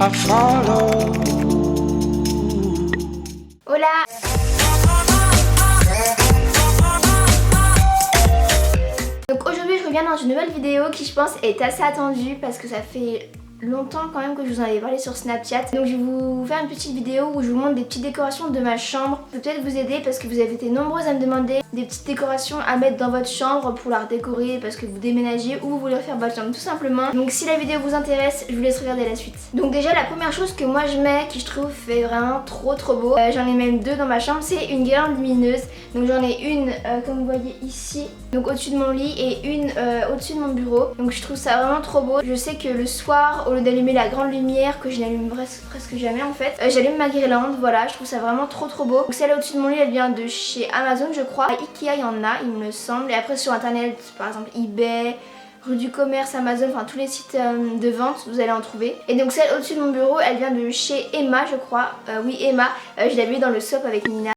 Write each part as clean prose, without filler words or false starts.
I follow. Hola. Donc aujourd'hui je reviens dans une nouvelle vidéo qui je pense est assez attendue parce que ça fait longtemps quand même que je vous en avais parlé sur Snapchat. Donc je vais vous faire une petite vidéo où je vous montre des petites décorations de ma chambre. Ça peut peut-être vous aider parce que vous avez été nombreuses à me demander des petites décorations à mettre dans votre chambre pour la redécorer parce que vous déménagez ou vous voulez refaire votre chambre tout simplement. Donc si la vidéo vous intéresse, je vous laisse regarder la suite. Donc déjà la première chose que moi je mets qui je trouve fait vraiment trop beau, j'en ai même deux dans ma chambre, c'est une guirlande lumineuse. Donc j'en ai une comme vous voyez ici, donc au-dessus de mon lit, et une au-dessus de mon bureau. Donc je trouve ça vraiment trop beau. Je sais que le soir, au lieu d'allumer la grande lumière que je n'allume presque jamais en fait, j'allume ma guirlande. Voilà, je trouve ça vraiment trop beau. Donc celle au-dessus de mon lit, elle vient de chez Amazon je crois. À Ikea il y en a il me semble, et après sur internet par exemple eBay, rue du commerce, Amazon, enfin tous les sites de vente vous allez en trouver. Et donc celle au-dessus de mon bureau, elle vient de chez Emma je crois. Oui Emma, je l'avais eu dans le shop avec Nina.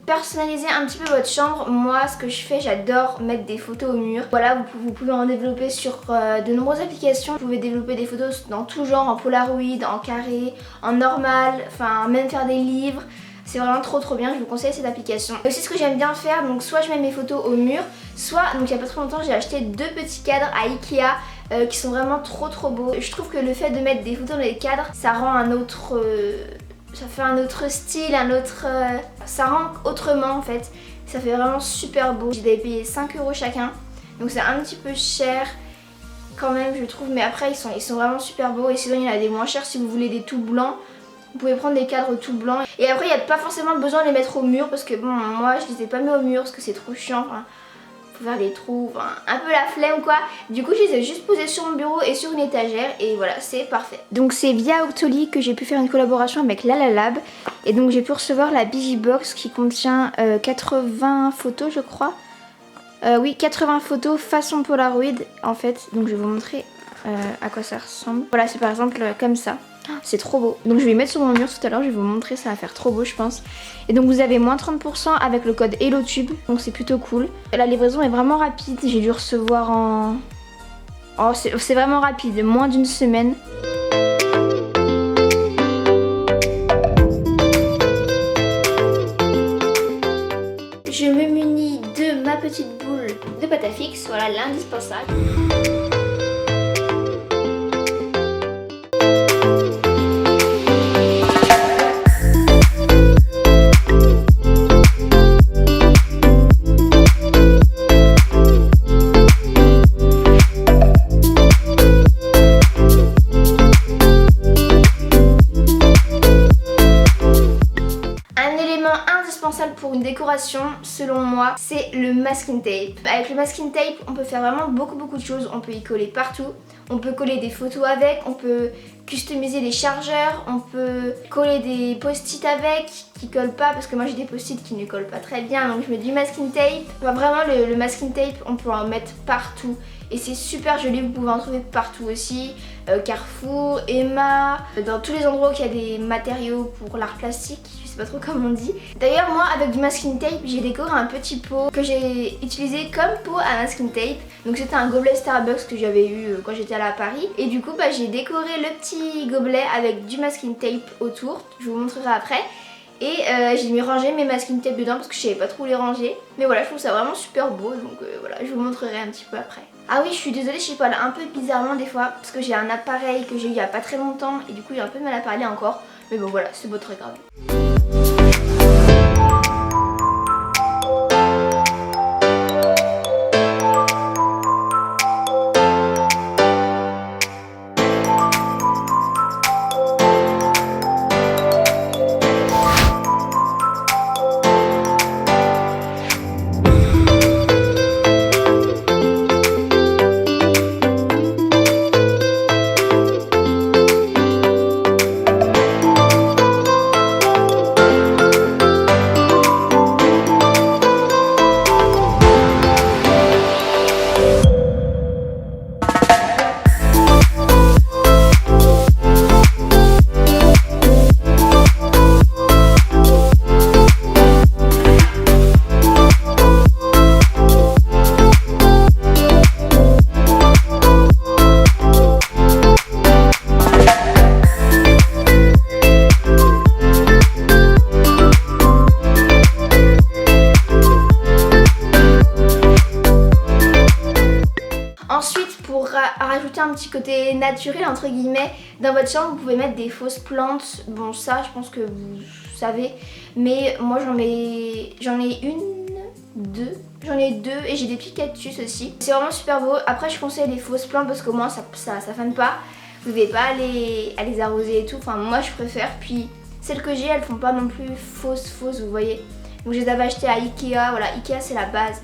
Personnaliser un petit peu votre chambre, moi ce que je fais, j'adore mettre des photos au mur. Voilà, vous pouvez en développer sur de nombreuses applications. Vous pouvez développer des photos dans tout genre, en polaroid, en carré, en normal, enfin même faire des livres. C'est vraiment trop bien, je vous conseille cette application. Et aussi ce que j'aime bien faire, donc soit je mets mes photos au mur, soit, donc il y a pas très longtemps j'ai acheté deux petits cadres à Ikea qui sont vraiment trop beaux. Je trouve que le fait de mettre des photos dans les cadres, ça rend un autre... ça fait un autre style, ça rend autrement en fait. Ça fait vraiment super beau. J'ai payé 5 € chacun. Donc c'est un petit peu cher quand même je trouve. Mais après ils sont vraiment super beaux. Et sinon il y en a des moins chers si vous voulez des tout blancs. Vous pouvez prendre des cadres tout blancs. Et après il n'y a pas forcément besoin de les mettre au mur. Parce que bon moi je les ai pas mis au mur parce que c'est trop chiant. Enfin, faire des trous, enfin, un peu la flemme quoi. Du coup je les ai juste posés sur mon bureau et sur une étagère et voilà c'est parfait. Donc c'est via Octoly que j'ai pu faire une collaboration avec Lalalab. Et donc j'ai pu recevoir la Digibox qui contient 80 photos je crois. Oui 80 photos façon Polaroid en fait. Donc je vais vous montrer à quoi ça ressemble. Voilà c'est par exemple comme ça. C'est trop beau. Donc je vais les mettre sur mon mur tout à l'heure, je vais vous montrer, ça va faire trop beau je pense. Et donc vous avez moins 30% avec le code HelloTube, donc c'est plutôt cool. La livraison est vraiment rapide, j'ai dû recevoir en... Oh c'est vraiment rapide, moins d'une semaine. Je me munis de ma petite boule de pâte à fixe, voilà l'indispensable. Pour une décoration, selon moi, c'est le masking tape. Avec le masking tape, on peut faire vraiment beaucoup de choses. On peut y coller partout. On peut coller des photos avec. On peut customiser les chargeurs. On peut coller des post-it avec qui collent pas parce que moi j'ai des post-it qui ne collent pas très bien. Donc je mets du masking tape. Enfin, vraiment le masking tape, on peut en mettre partout. Et c'est super joli, vous pouvez en trouver partout aussi. Carrefour, Emma, dans tous les endroits où il y a des matériaux pour l'art plastique, je sais pas trop comment on dit. D'ailleurs moi avec du masking tape, j'ai décoré un petit pot que j'ai utilisé comme pot à masking tape. Donc c'était un gobelet Starbucks que j'avais eu quand j'étais allée à Paris. Et du coup j'ai décoré le petit gobelet avec du masking tape autour, je vous montrerai après. Et j'ai mis ranger mes masking tape dedans parce que je savais pas trop où les ranger. Mais voilà, je trouve ça vraiment super beau, donc voilà, je vous montrerai un petit peu après. Ah oui, je suis désolée, je parle un peu bizarrement des fois parce que j'ai un appareil que j'ai eu il y a pas très longtemps et du coup j'ai un peu de mal à parler encore. Mais bon voilà, c'est pas très grave. à rajouter un petit côté naturel entre guillemets, dans votre chambre vous pouvez mettre des fausses plantes. Bon ça je pense que vous savez, mais moi j'en ai deux et j'ai des petits cactus aussi. C'est vraiment super beau. Après je conseille les fausses plantes parce qu'au moins ça fane pas. Vous n'avez pas à les arroser et tout. Enfin moi je préfère. Puis celles que j'ai elles font pas non plus fausses vous voyez. Donc je les avais achetées à Ikea. Voilà, Ikea c'est la base.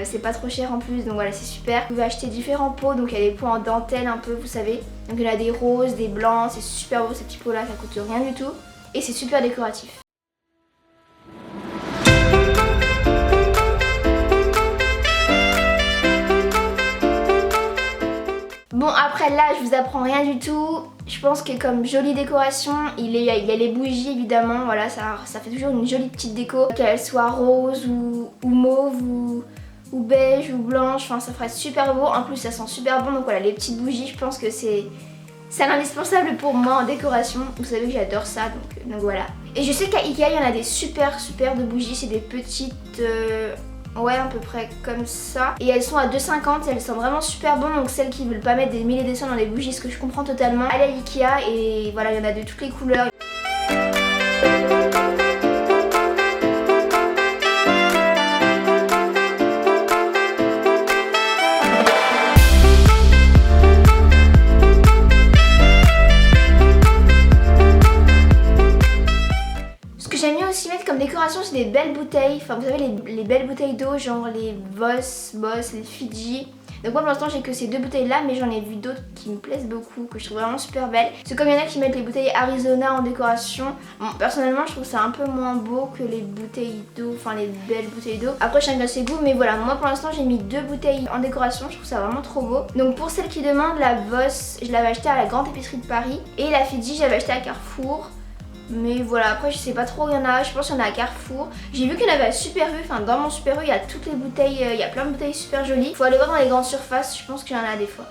C'est pas trop cher en plus, donc voilà c'est super. Vous pouvez acheter différents pots, donc il y a des pots en dentelle un peu vous savez. Donc il y en a des roses, des blancs, c'est super beau ces petits pots là, ça coûte rien du tout. Et c'est super décoratif. Bon après là je vous apprends rien du tout. Je pense que comme jolie décoration, il y a les bougies évidemment, voilà ça fait toujours une jolie petite déco. Qu'elle soit rose ou mauve ou beige ou blanche, enfin ça ferait super beau. En plus ça sent super bon, donc voilà les petites bougies je pense que c'est indispensable pour moi en décoration. Vous savez que j'adore ça, donc voilà. Et je sais qu'à Ikea il y en a des super de bougies, c'est des petites... ouais à peu près comme ça. Et elles sont à 2,50 et elles sont vraiment super bonnes. Donc celles qui veulent pas mettre des milliers de dessins dans les bougies, ce que je comprends totalement, allez à Ikea et voilà il y en a de toutes les couleurs. Comme décoration c'est des belles bouteilles, enfin vous savez les belles bouteilles d'eau genre les Boss, les Fiji. Donc moi pour l'instant j'ai que ces deux bouteilles là, mais j'en ai vu d'autres qui me plaisent beaucoup, que je trouve vraiment super belles. C'est comme il y en a qui mettent les bouteilles Arizona en décoration. Bon personnellement je trouve ça un peu moins beau que les bouteilles d'eau, enfin les belles bouteilles d'eau. Après chacun ses goûts, mais voilà moi pour l'instant j'ai mis deux bouteilles en décoration, je trouve ça vraiment trop beau. Donc pour celles qui demandent, la Boss je l'avais achetée à la grande épicerie de Paris et la Fiji j'avais acheté à Carrefour. Mais voilà, après je sais pas trop où il y en a, je pense qu'il y en a à Carrefour. J'ai vu qu'il y en avait à Super U, enfin dans mon Super U il y a toutes les bouteilles, il y a plein de bouteilles super jolies. Faut aller voir dans les grandes surfaces, je pense qu'il y en a des fois.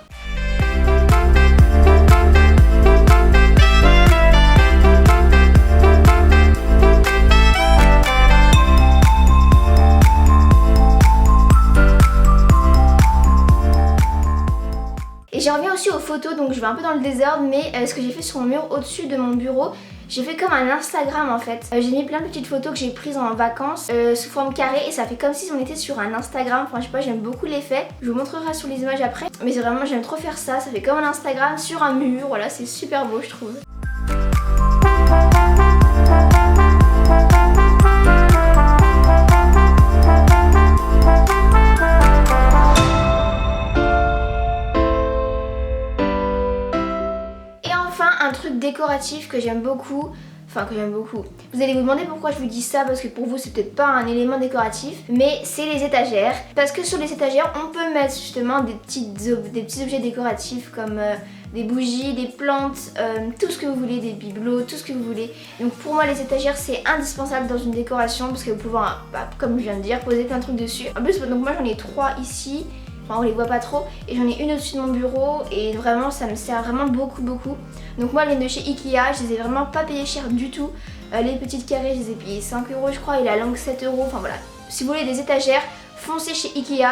Et j'en reviens aussi aux photos, donc je vais un peu dans le désordre, mais ce que j'ai fait sur mon mur au-dessus de mon bureau, j'ai fait comme un Instagram en fait. J'ai mis plein de petites photos que j'ai prises en vacances sous forme carrée et ça fait comme si on était sur un Instagram. Enfin je sais pas, j'aime beaucoup l'effet. Je vous montrerai sur les images après. Mais c'est vraiment, j'aime trop faire ça. Ça fait comme un Instagram sur un mur. Voilà, c'est super beau je trouve. Un truc décoratif que j'aime beaucoup, vous allez vous demander pourquoi je vous dis ça, parce que pour vous c'est peut-être pas un élément décoratif, mais c'est les étagères, parce que sur les étagères on peut mettre justement des petits objets décoratifs comme des bougies, des plantes, tout ce que vous voulez, des bibelots, tout ce que vous voulez. Donc pour moi les étagères c'est indispensable dans une décoration parce que vous pouvez, comme je viens de dire, poser plein de trucs dessus. En plus donc moi j'en ai 3 ici. Enfin, on les voit pas trop et j'en ai une au-dessus de mon bureau et vraiment ça me sert vraiment beaucoup. Donc moi les de chez Ikea je les ai vraiment pas payées cher du tout. Les petites carrées je les ai payées 5 € je crois et la longue 7 €. Enfin voilà, si vous voulez des étagères foncez chez Ikea.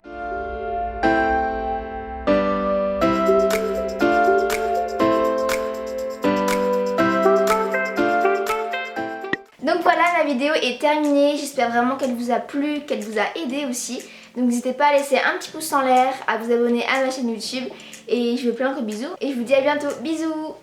Donc voilà, la vidéo est terminée, j'espère vraiment qu'elle vous a plu, qu'elle vous a aidé aussi. Donc n'hésitez pas à laisser un petit pouce en l'air, à vous abonner à ma chaîne YouTube et je vous fais plein de bisous et je vous dis à bientôt, bisous.